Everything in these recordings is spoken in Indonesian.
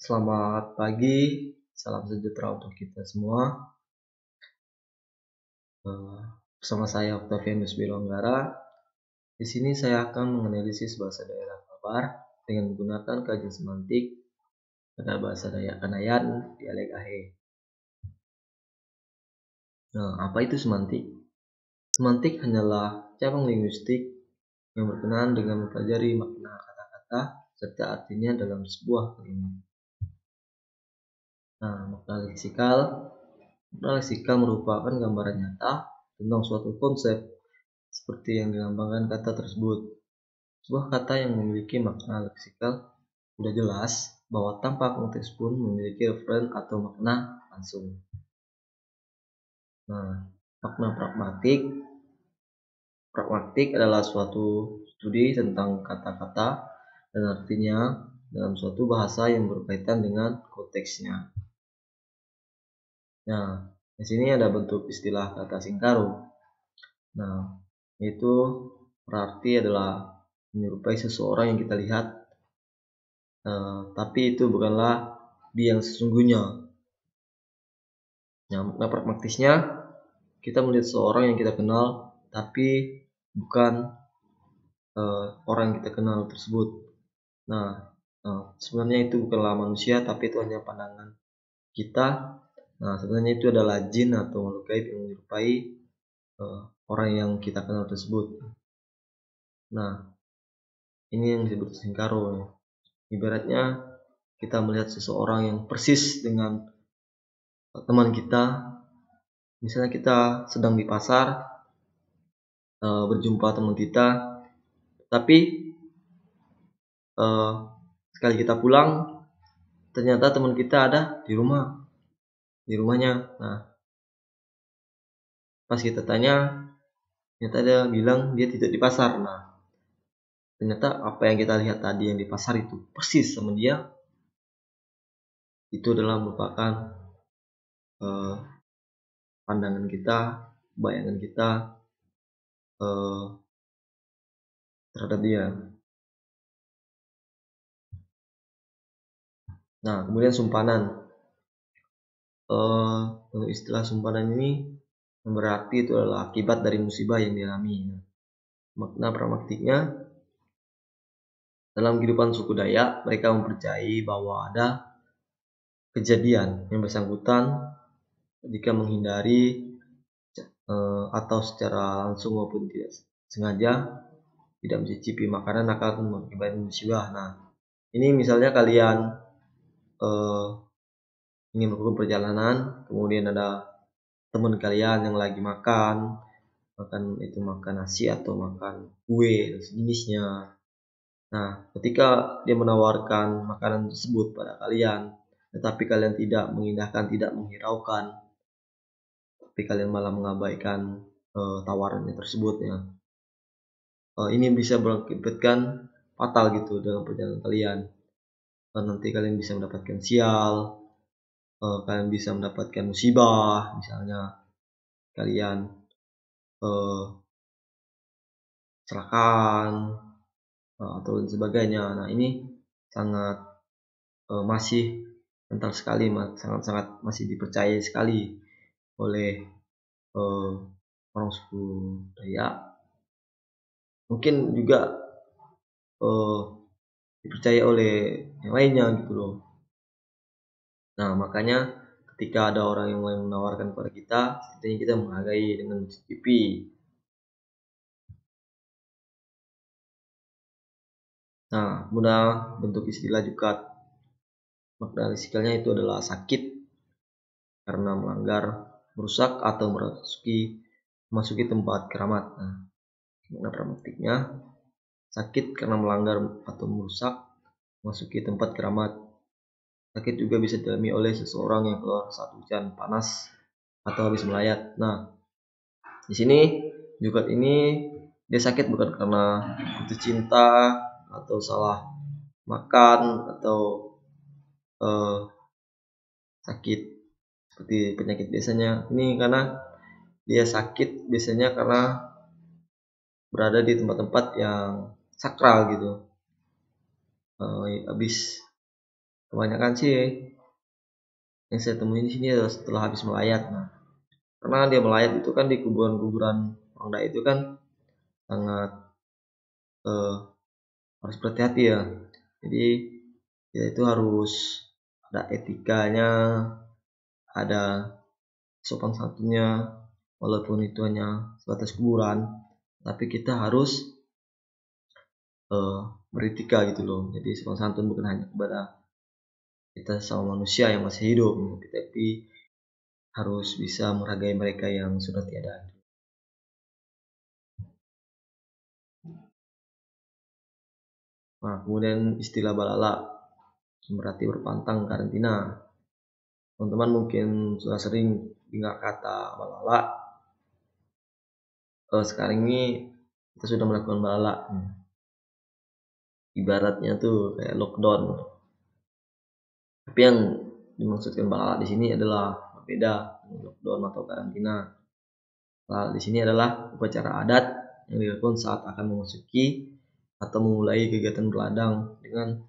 Selamat pagi, salam sejahtera untuk kita semua. Bersama saya Octavianus Bilonggara. Di sini saya akan menganalisis bahasa daerah Babar dengan menggunakan kajian semantik pada bahasa Dayak Kanayan dialek Ahe. Apa itu semantik? Semantik hanyalah cabang linguistik yang berkenaan dengan mempelajari makna kata-kata serta artinya dalam sebuah kalimat. Makna leksikal merupakan gambaran nyata tentang suatu konsep seperti yang dilambangkan kata tersebut. Sebuah kata yang memiliki makna leksikal sudah jelas bahwa tanpa konteks pun memiliki referen atau makna langsung. Makna pragmatik adalah suatu studi tentang kata-kata dan artinya dalam suatu bahasa yang berkaitan dengan konteksnya. Di sini ada bentuk istilah kata singkaru. Itu berarti adalah menyerupai seseorang yang kita lihat, tapi itu bukanlah dia yang sesungguhnya. Makna pragmatisnya, kita melihat seorang yang kita kenal, tapi bukan orang yang kita kenal tersebut. Sebenarnya itu bukanlah manusia, tapi itu hanya pandangan kita. Sebenarnya itu adalah jin atau makhluk gaib yang menyerupai orang yang kita kenal tersebut. Ini yang disebut singkaro. Ibaratnya kita melihat seseorang yang persis dengan teman kita. Misalnya kita sedang di pasar, berjumpa teman kita, tapi sekali kita pulang, ternyata teman kita ada di rumahnya. Pas kita tanya, ternyata dia bilang dia tidak di pasar. Ternyata apa yang kita lihat tadi yang di pasar itu persis sama dia. Itu adalah merupakan pandangan kita, bayangan kita terhadap dia. Kemudian sumpanan. Untuk istilah sumpanan ini berarti itu adalah akibat dari musibah yang dialami. Makna pragmatiknya, dalam kehidupan suku Dayak, mereka mempercayai bahwa ada kejadian yang bersangkutan jika menghindari atau secara langsung maupun tidak sengaja tidak mencicipi makanan akan mengakibatkan musibah. Ini misalnya kalian ingin melakukan perjalanan, kemudian ada teman kalian yang lagi makan nasi atau makan kue dan sejenisnya. Ketika dia menawarkan makanan tersebut pada kalian, tetapi kalian tidak mengindahkan, tidak menghiraukan, tapi kalian malah mengabaikan tawarannya tersebut, ini bisa berakibatkan fatal gitu dalam perjalanan kalian. Nanti kalian bisa mendapatkan sial, kalian bisa mendapatkan musibah, misalnya kalian kecelakaan atau lain sebagainya. Ini sangat masih kental sekali, sangat masih dipercaya sekali oleh orang suku Dayak. Mungkin juga dipercaya oleh yang lainnya gitu loh. Makanya ketika ada orang yang menawarkan kepada kita, setidaknya kita menghargai dengan mencicipi. Kemudian bentuk istilah juga, makna leksikalnya itu adalah sakit karena melanggar, merusak atau memasuki tempat keramat. Makna pragmatiknya, sakit karena melanggar atau merusak memasuki tempat keramat. Sakit juga bisa dialami oleh seseorang yang keluar saat hujan panas atau habis melayat. Di sini juga ini dia sakit bukan karena putus cinta atau salah makan atau sakit seperti penyakit biasanya. Ini karena dia sakit biasanya karena berada di tempat-tempat yang sakral gitu. Habis kebanyakan sih yang saya temuin di sini adalah setelah habis melayat. Nah, karena dia melayat itu kan di kuburan-kuburan orang Dayak itu kan sangat harus berhati-hati ya. Jadi kita itu harus ada etikanya, ada sopan santunnya, walaupun itu hanya sebatas kuburan, tapi kita harus beretika gitu loh. Jadi sopan santun bukan hanya kepada kita sama manusia yang masih hidup, tapi harus bisa menghargai mereka yang sudah tiada. Nah, kemudian istilah balala berarti berpantang karantina. Teman-teman mungkin sudah sering dengar kata balala. Sekarang ini kita sudah melakukan balala. Ibaratnya tuh kayak lockdown. Tapi yang dimaksudkan balala di sini adalah berbeda dengan lockdown atau karantina. Balala di sini adalah upacara adat yang dilakukan saat akan memasuki atau memulai kegiatan berladang dengan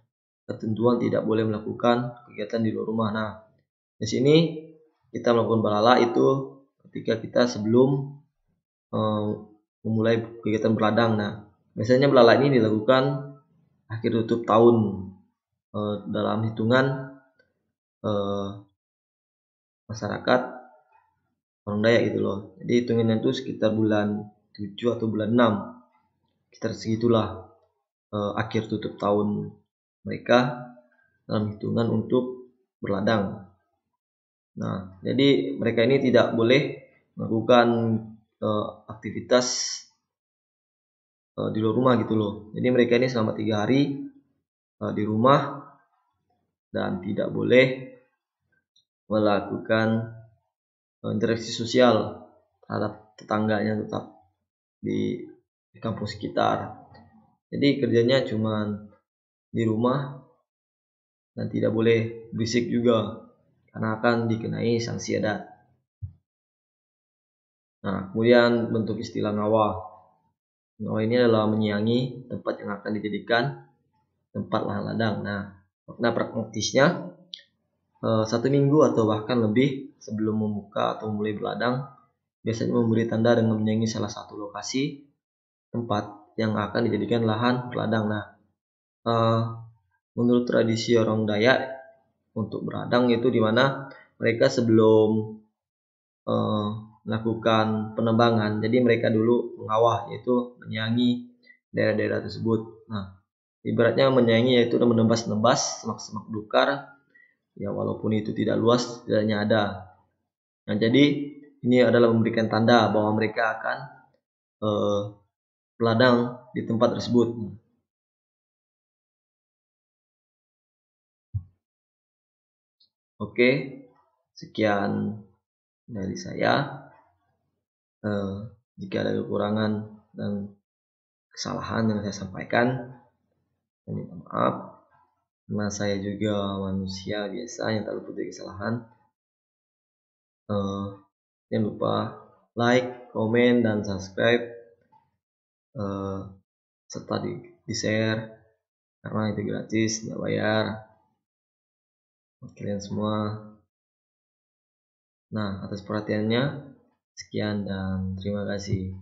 ketentuan tidak boleh melakukan kegiatan di luar rumah. Nah, di sini kita melakukan balala itu ketika kita sebelum memulai kegiatan berladang. Nah, biasanya balala ini dilakukan akhir tutup tahun dalam hitungan masyarakat orang Dayak gitu loh. Jadi hitungannya itu sekitar bulan 7 atau bulan 6. Sekitar segitulah akhir tutup tahun mereka dalam hitungan untuk berladang. Nah, jadi mereka ini tidak boleh melakukan aktivitas di luar rumah gitu loh. Jadi mereka ini selama 3 hari di rumah dan tidak boleh melakukan interaksi sosial terhadap tetangganya, tetap di kampung sekitar. Jadi kerjanya cuma di rumah dan tidak boleh berisik juga karena akan dikenai sanksi adat. Nah, kemudian bentuk istilah ngawa. Ngawa ini adalah menyiangi tempat yang akan dijadikan tempat lahan ladang. Nah, makna pragmatisnya 1 minggu atau bahkan lebih sebelum membuka atau mulai berladang, biasanya memberi tanda dengan menyiangi salah satu lokasi tempat yang akan dijadikan lahan berladang. Nah, menurut tradisi orang Dayak untuk berladang itu dimana mereka sebelum melakukan penebangan, jadi mereka dulu mengawah, yaitu menyiangi daerah-daerah tersebut. Nah, ibaratnya menyiangi yaitu menebas-nebas semak-semak belukar, ya walaupun itu tidak luas, setidaknya ada. Nah, jadi ini adalah memberikan tanda bahwa mereka akan berladang di tempat tersebut. Oke, sekian dari saya. Jika ada kekurangan dan kesalahan yang saya sampaikan, saya minta maaf. Karena saya juga manusia biasa yang tak luput dari kesalahan. Jangan lupa like, komen, dan subscribe, serta di share karena itu gratis, nggak bayar buat kalian semua. Nah, atas perhatiannya sekian dan terima kasih.